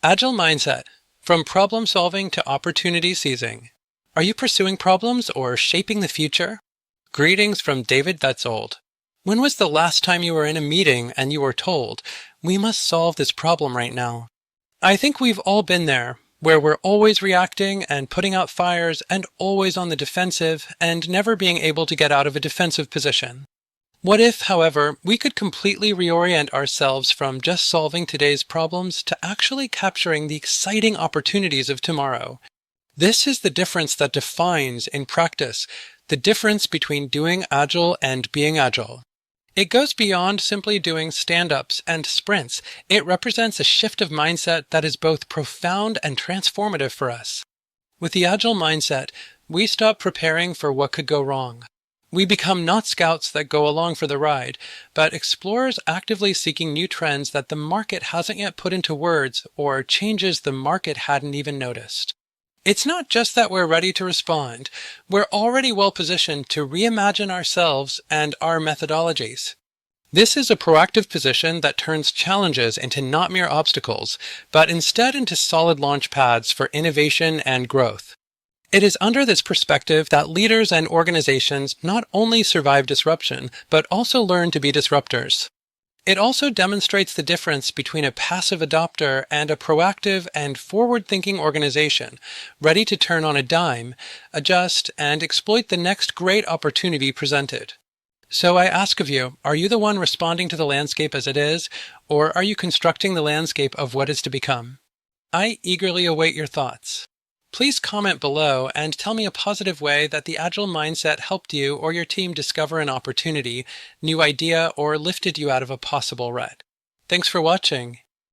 Agile mindset, from problem solving to opportunity seizing. Are you pursuing problems or shaping the future? Greetings from David Betzold. When was the last time you were in a meeting and you were told, we must solve this problem right now? I think we've all been there, where we're always reacting and putting out fires and always on the defensive and never being able to get out of a defensive position. What if, however, we could completely reorient ourselves from just solving today's problems to actually capturing the exciting opportunities of tomorrow? This is the difference that defines, in practice, the difference between doing Agile and being Agile. It goes beyond simply doing stand-ups and sprints. It represents a shift of mindset that is both profound and transformative for us. With the Agile mindset, we stop preparing for what could go wrong. We become not scouts that go along for the ride, but explorers actively seeking new trends that the market hasn't yet put into words or changes the market hadn't even noticed. It's not just that we're ready to respond. We're already well positioned to reimagine ourselves and our methodologies. This is a proactive position that turns challenges into not mere obstacles, but instead into solid launch pads for innovation and growth. It is under this perspective that leaders and organizations not only survive disruption, but also learn to be disruptors. It also demonstrates the difference between a passive adopter and a proactive and forward-thinking organization, ready to turn on a dime, adjust, and exploit the next great opportunity presented. So I ask of you, are you the one responding to the landscape as it is, or are you constructing the landscape of what is to become? I eagerly await your thoughts. Please comment below and tell me a positive way that the Agile mindset helped you or your team discover an opportunity, new idea, or lifted you out of a possible rut. Thanks for watching,